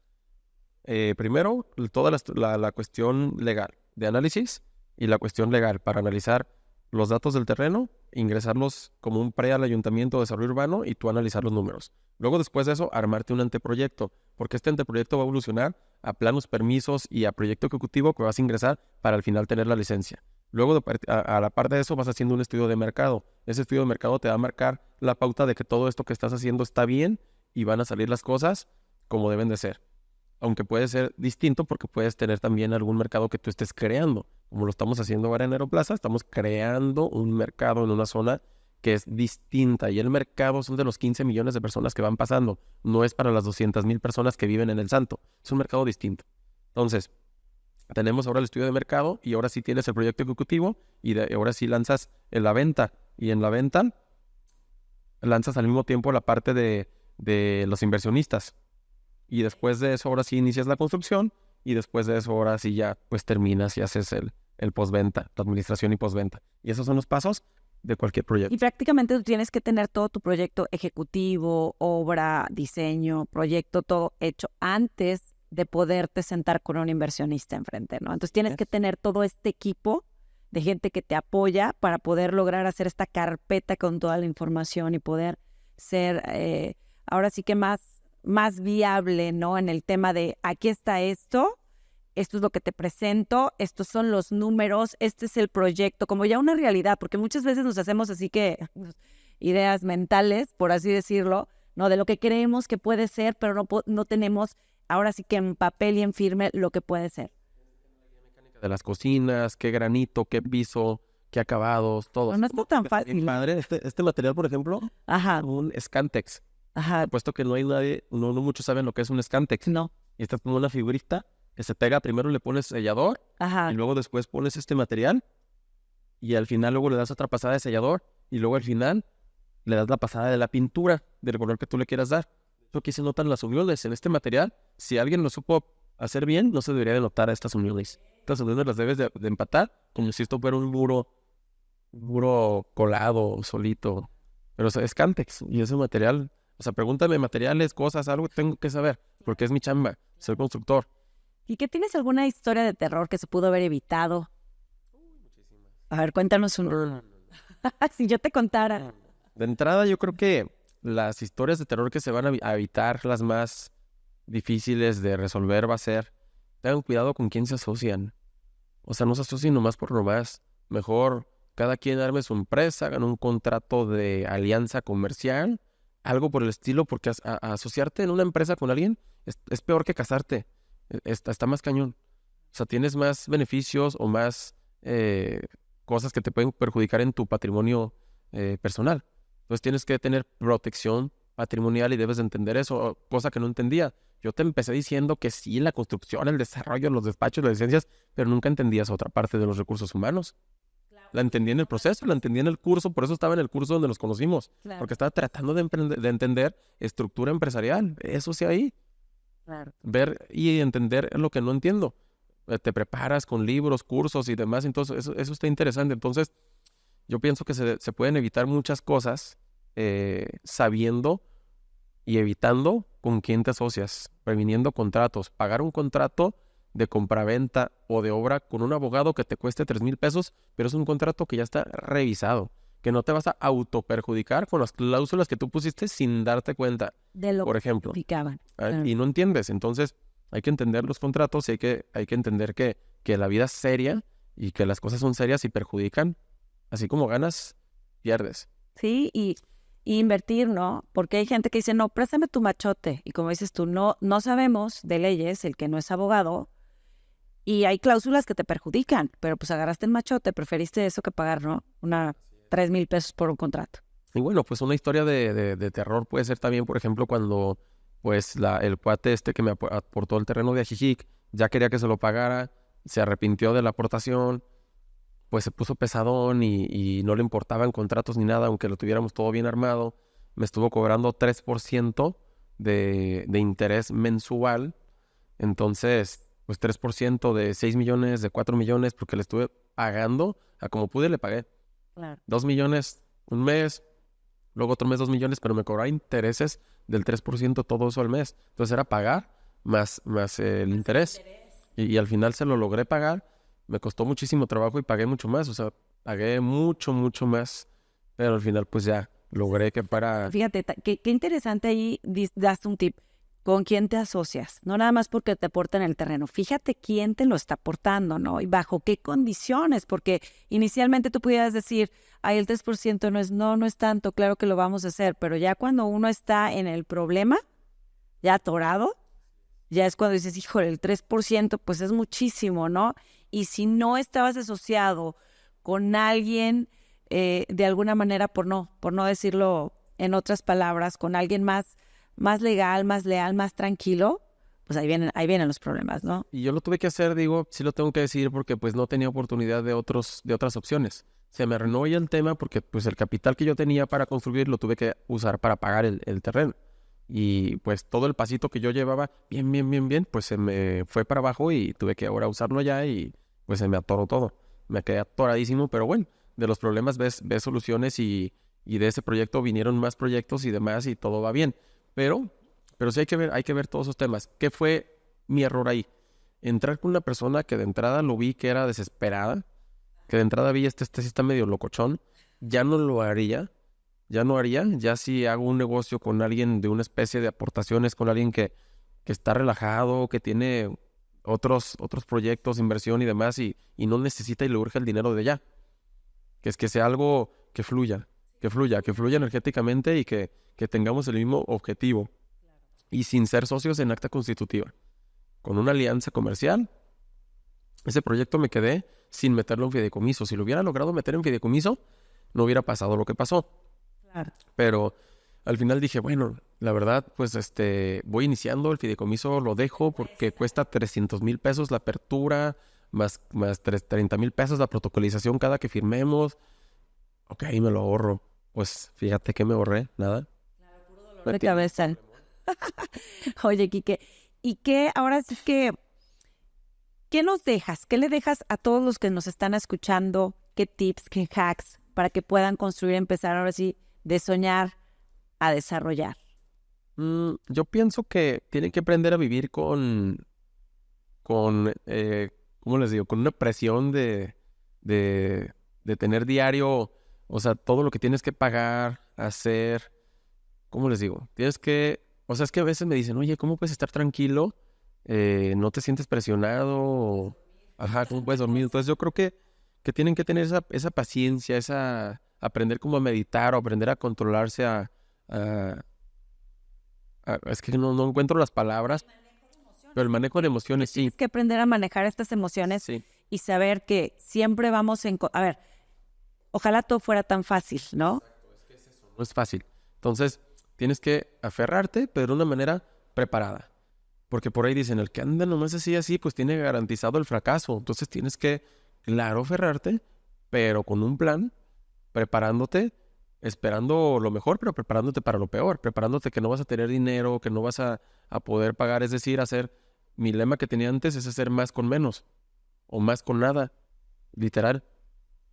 B: Primero, toda la cuestión legal de análisis y la cuestión legal para analizar los datos del terreno, ingresarlos como un pre al Ayuntamiento de Desarrollo Urbano y tú analizar los números. Luego, después de eso, armarte un anteproyecto, porque este anteproyecto va a evolucionar a planos, permisos y a proyecto ejecutivo que vas a ingresar para al final tener la licencia. Luego, a la par de eso, vas haciendo un estudio de mercado. Ese estudio de mercado te va a marcar la pauta de que todo esto que estás haciendo está bien y van a salir las cosas como deben de ser. Aunque puede ser distinto porque puedes tener también algún mercado que tú estés creando. Como lo estamos haciendo ahora en Aeroplaza, estamos creando un mercado en una zona que es distinta. Y el mercado son de los 15 millones de personas que van pasando. No es para las 200,000 personas que viven en El Santo. Es un mercado distinto. Entonces, tenemos ahora el estudio de mercado y ahora sí tienes el proyecto ejecutivo y ahora sí lanzas en la venta. Y en la venta lanzas al mismo tiempo la parte de los inversionistas. Y después de eso ahora sí inicias la construcción y después de eso ahora sí ya pues terminas y haces el postventa, la administración y postventa. Y esos son los pasos de cualquier proyecto.
A: Y prácticamente tú tienes que tener todo tu proyecto ejecutivo, obra, diseño, proyecto, todo hecho antes de poderte sentar con un inversionista enfrente, ¿no? Entonces tienes que tener todo este equipo de gente que te apoya para poder lograr hacer esta carpeta con toda la información y poder ser ahora sí que más viable, ¿no? En el tema de aquí está esto es lo que te presento, estos son los números, este es el proyecto, como ya una realidad, porque muchas veces nos hacemos así que ideas mentales, por así decirlo, ¿no? De lo que creemos que puede ser, pero no tenemos ahora sí que en papel y en firme lo que puede ser.
B: De las cocinas, qué granito, qué piso, qué acabados, todo.
A: No está tan fácil.
B: Padre, este material, por ejemplo, un Scantex.
A: Ajá.
B: Puesto que no hay nadie, no muchos saben lo que es un Scantex.
A: No.
B: Y esta es como una figurita que se pega, primero le pones sellador,
A: ajá,
B: y luego después pones este material, y al final luego le das otra pasada de sellador, y luego al final le das la pasada de la pintura, del color que tú le quieras dar. Aquí se notan las uniones en este material. Si alguien lo supo hacer bien, no se debería de notar a estas uniones. Estas uniones las debes de empatar, como si esto fuera un muro colado, solito. Pero es Scantex, y ese material, o sea, pregúntame materiales, cosas, algo que tengo que saber, porque es mi chamba, soy constructor.
A: ¿Y qué tienes alguna historia de terror que se pudo haber evitado? Muchísimas. A ver, cuéntanos una. Si yo te contara.
B: De entrada, yo creo que las historias de terror que se van a evitar, las más difíciles de resolver, va a ser, tengan cuidado con quién se asocian. O sea, no se asocien nomás por nomás. Mejor cada quien arme su empresa, hagan un contrato de alianza comercial, algo por el estilo, porque asociarte en una empresa con alguien es peor que casarte. Está más cañón. O sea, tienes más beneficios o más cosas que te pueden perjudicar en tu patrimonio personal. Entonces tienes que tener protección patrimonial y debes de entender eso, cosa que no entendía. Yo te empecé diciendo que sí, la construcción, el desarrollo, los despachos, las licencias, pero nunca entendías otra parte de los recursos humanos. La entendí en el proceso, la entendí en el curso, por eso estaba en el curso donde nos conocimos.
A: Claro.
B: Porque estaba tratando de entender estructura empresarial. Eso sí ahí.
A: Claro.
B: Ver y entender lo que no entiendo. Te preparas con libros, cursos y demás, entonces eso está interesante. Entonces, yo pienso que se pueden evitar muchas cosas sabiendo y evitando con quién te asocias, previniendo contratos. Pagar un contrato de compraventa o de obra con un abogado que te cueste 3,000 pesos, pero es un contrato que ya está revisado, que no te vas a autoperjudicar con las cláusulas que tú pusiste sin darte cuenta,
A: De lo
B: por
A: que
B: ejemplo.
A: significaban.
B: Y no entiendes. Entonces, hay que entender los contratos y hay que entender que la vida es seria y que las cosas son serias y perjudican. Así como ganas, pierdes.
A: Sí, y invertir, ¿no? Porque hay gente que dice, no, préstame tu machote. Y como dices tú, no sabemos de leyes, el que no es abogado, y hay cláusulas que te perjudican, pero pues agarraste el machote, preferiste eso que pagar, ¿no? 3,000 pesos por un contrato.
B: Y bueno, pues una historia de terror puede ser también, por ejemplo, cuando pues el cuate que me aportó el terreno de Ajijic ya quería que se lo pagara, se arrepintió de la aportación, pues se puso pesadón y no le importaban contratos ni nada, aunque lo tuviéramos todo bien armado. Me estuvo cobrando 3% de interés mensual. Entonces, pues 3% de 6 millones, de 4 millones, porque le estuve pagando, a como pude le pagué.
A: Claro.
B: 2 millones un mes, luego otro mes 2 millones, pero me cobraba intereses del 3% todo eso al mes. Entonces era pagar más el interés. Y al final se lo logré pagar. Me costó muchísimo trabajo y pagué mucho más. O sea, pagué mucho, mucho más. Pero al final pues ya logré que para...
A: Fíjate, qué interesante ahí das un tip. ¿Con quién te asocias? No nada más porque te aportan el terreno. Fíjate quién te lo está aportando, ¿no? Y bajo qué condiciones, porque inicialmente tú pudieras decir, ay, el 3% no es tanto, claro que lo vamos a hacer, pero ya cuando uno está en el problema, ya atorado, ya es cuando dices, híjole, el 3% pues es muchísimo, ¿no? Y si no estabas asociado con alguien, de alguna manera, por no decirlo en otras palabras, con alguien más legal, más leal, más tranquilo, pues ahí vienen los problemas, ¿no?
B: Y yo lo tuve que hacer, digo, sí lo tengo que decir porque pues no tenía oportunidad de otras opciones. Se me arruinó ya el tema porque pues el capital que yo tenía para construir lo tuve que usar para pagar el terreno. Y pues todo el pasito que yo llevaba bien, pues se me fue para abajo y tuve que ahora usarlo allá y pues se me atoró todo. Me quedé atoradísimo, pero bueno, de los problemas ves soluciones y de ese proyecto vinieron más proyectos y demás y todo va bien. Pero sí hay que ver todos esos temas. ¿Qué fue mi error ahí? Entrar con una persona que de entrada lo vi que era desesperada, que de entrada vi sí está medio locochón, ya no lo haría. Ya no haría, ya si hago un negocio con alguien de una especie de aportaciones, con alguien que está relajado, que tiene otros proyectos, inversión y demás, y no necesita y le urge el dinero de ya. Que sea algo que fluya energéticamente y que tengamos el mismo objetivo. Y sin ser socios en acta constitutiva. Con una alianza comercial, ese proyecto me quedé sin meterlo en fideicomiso. Si lo hubiera logrado meter en fideicomiso, no hubiera pasado lo que pasó.
A: Claro.
B: Pero al final dije, bueno, la verdad, pues voy iniciando, el fideicomiso lo dejo porque cuesta 300,000 pesos la apertura, más 30,000 pesos la protocolización cada que firmemos. Ok, me lo ahorro. Pues fíjate que me ahorré, nada.
A: De cabeza. Oye, Quique, ¿y ahora sí qué nos dejas? ¿Qué le dejas a todos los que nos están escuchando? ¿Qué tips, qué hacks para que puedan construir, empezar ahora sí de soñar a desarrollar?
B: Yo pienso que tienen que aprender a vivir con ¿cómo les digo? Con una presión de tener diario, o sea, todo lo que tienes que pagar, hacer, ¿cómo les digo? O sea, es que a veces me dicen, oye, ¿cómo puedes estar tranquilo? ¿No te sientes presionado? Ajá, ¿cómo puedes dormir? Entonces yo creo que tienen que tener esa paciencia, aprender como a meditar o aprender a controlarse es que no encuentro las palabras, pero el manejo de emociones, sí.
A: Tienes que aprender a manejar estas emociones
B: Sí.
A: y saber que siempre vamos a ver, ojalá todo fuera tan fácil, ¿no?
B: No es fácil. Entonces, tienes que aferrarte, pero de una manera preparada. Porque por ahí dicen, el que anda nomás así, pues tiene garantizado el fracaso. Entonces tienes que, claro, aferrarte, pero con un plan, preparándote, esperando lo mejor, pero preparándote para lo peor, preparándote que no vas a tener dinero, que no vas a poder pagar, es decir, mi lema que tenía antes es hacer más con menos, o más con nada, literal.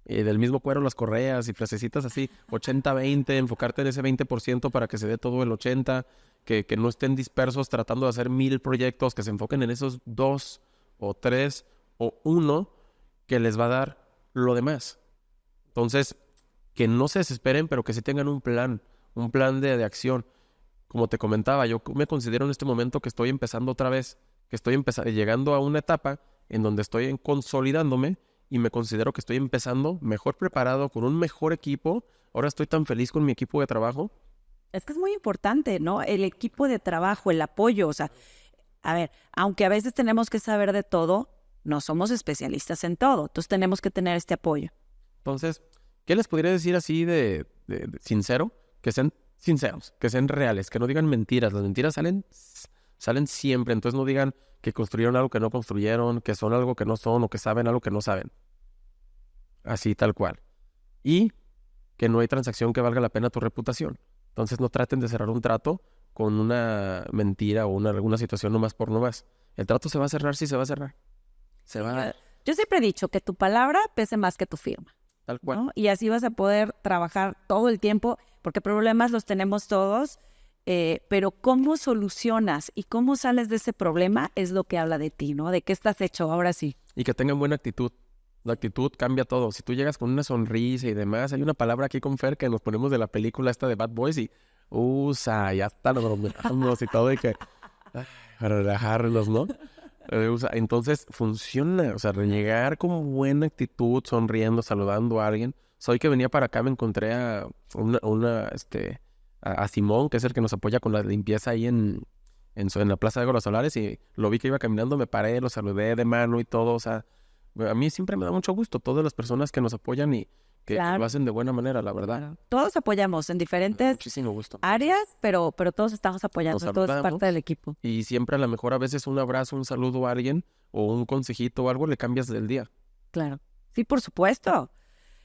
B: Del mismo cuero las correas y frasecitas así, 80-20, enfocarte en ese 20% para que se dé todo el 80%, que no estén dispersos tratando de hacer 1000 proyectos, que se enfoquen en esos 2 o 3 o 1 que les va a dar lo demás. Entonces, que no se desesperen, pero que sí tengan un plan de acción. Como te comentaba, yo me considero en este momento que estoy empezando otra vez, que estoy llegando a una etapa en donde estoy consolidándome y me considero que estoy empezando mejor preparado, con un mejor equipo. Ahora estoy tan feliz con mi equipo de trabajo.
A: Es que es muy importante, ¿no? El equipo de trabajo, el apoyo, o sea, a ver, aunque a veces tenemos que saber de todo, no somos especialistas en todo, entonces tenemos que tener este apoyo.
B: Entonces, ¿qué les podría decir así de sincero? Que sean sinceros, que sean reales, que no digan mentiras. Las mentiras salen siempre, entonces no digan que construyeron algo que no construyeron, que son algo que no son o que saben algo que no saben. Así, tal cual. Y que no hay transacción que valga la pena tu reputación. Entonces no traten de cerrar un trato con una mentira o alguna situación nomás por nomás. El trato se va a cerrar si se va a cerrar. Se va a...
A: Yo siempre he dicho que tu palabra pese más que tu firma.
B: Tal cual.
A: ¿No? Y así vas a poder trabajar todo el tiempo, porque problemas los tenemos todos, pero cómo solucionas y cómo sales de ese problema es lo que habla de ti, ¿no? De qué estás hecho ahora sí.
B: Y que tengan buena actitud. La actitud cambia todo. Si tú llegas con una sonrisa y demás, hay una palabra aquí con Fer que nos ponemos de la película esta de Bad Boys y ya está, nos bromeamos y todo, y que para relajarnos, ¿no? Entonces funciona, o sea, llegar con buena actitud, sonriendo, saludando a alguien. Hoy que venía para acá me encontré a Simón, que es el que nos apoya con la limpieza ahí en la Plaza de Aguas Solares, y lo vi que iba caminando, me paré, lo saludé de mano y todo. O sea, a mí siempre me da mucho gusto todas las personas que nos apoyan y que lo hacen de buena manera, la verdad.
A: Claro. Todos apoyamos en diferentes áreas, pero todos estamos apoyando, todo es parte del equipo.
B: Y siempre a lo mejor a veces un abrazo, un saludo a alguien o un consejito o algo le cambias del día.
A: Claro, sí, por supuesto.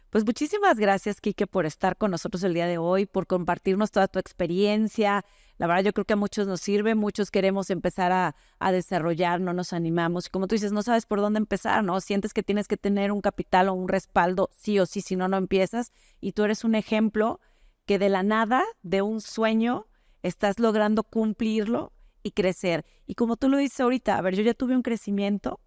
A: Pues muchísimas gracias, Quique, por estar con nosotros el día de hoy, por compartirnos toda tu experiencia. La verdad, yo creo que a muchos nos sirve, muchos queremos empezar a desarrollar, no nos animamos. Y como tú dices, no sabes por dónde empezar, ¿no? Sientes que tienes que tener un capital o un respaldo, sí o sí, si no, no empiezas. Y tú eres un ejemplo que de la nada, de un sueño, estás logrando cumplirlo y crecer. Y como tú lo dices ahorita, a ver, yo ya tuve un crecimiento,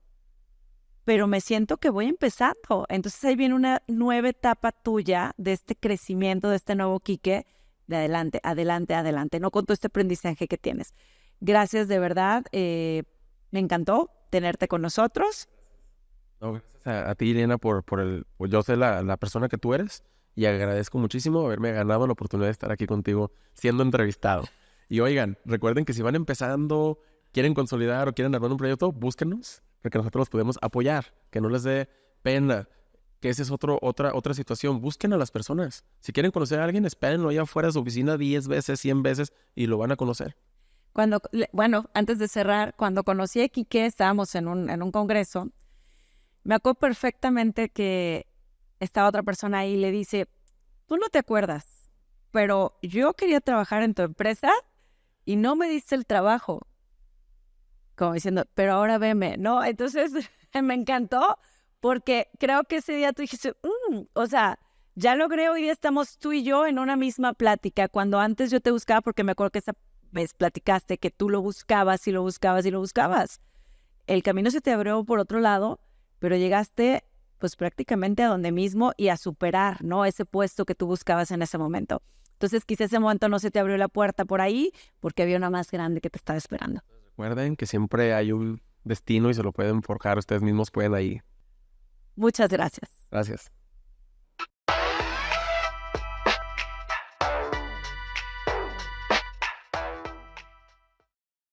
A: pero me siento que voy empezando. Entonces ahí viene una nueva etapa tuya de este crecimiento, de este nuevo Quique, de adelante, adelante, adelante, ¿no? Con todo este aprendizaje que tienes. Gracias, de verdad. Me encantó tenerte con nosotros.
B: No, gracias a ti, Elena, por yo sé la persona que tú eres, y agradezco muchísimo haberme ganado la oportunidad de estar aquí contigo siendo entrevistado. Y oigan, recuerden que si van empezando, quieren consolidar o quieren armar un proyecto, búsquenos, porque nosotros los podemos apoyar, que no les dé pena, que esa es otra situación. Busquen a las personas. Si quieren conocer a alguien, espérenlo allá afuera de su oficina 10 veces, 100 veces y lo van a conocer.
A: Antes de cerrar, cuando conocí a Quique, estábamos en un congreso. Me acuerdo perfectamente que estaba otra persona ahí y le dice, tú no te acuerdas, pero yo quería trabajar en tu empresa y no me diste el trabajo. Como diciendo, pero ahora veme, ¿no? Entonces me encantó porque creo que ese día tú dijiste, o sea, ya logré, hoy día estamos tú y yo en una misma plática, cuando antes yo te buscaba, porque me acuerdo que esa vez platicaste que tú lo buscabas y lo buscabas y lo buscabas. El camino se te abrió por otro lado, pero llegaste pues prácticamente a donde mismo y a superar, ¿no? Ese puesto que tú buscabas en ese momento. Entonces quizás ese momento no se te abrió la puerta por ahí porque había una más grande que te estaba esperando.
B: Recuerden que siempre hay un destino y se lo pueden forjar. Ustedes mismos pueden ahí.
A: Muchas gracias.
B: Gracias.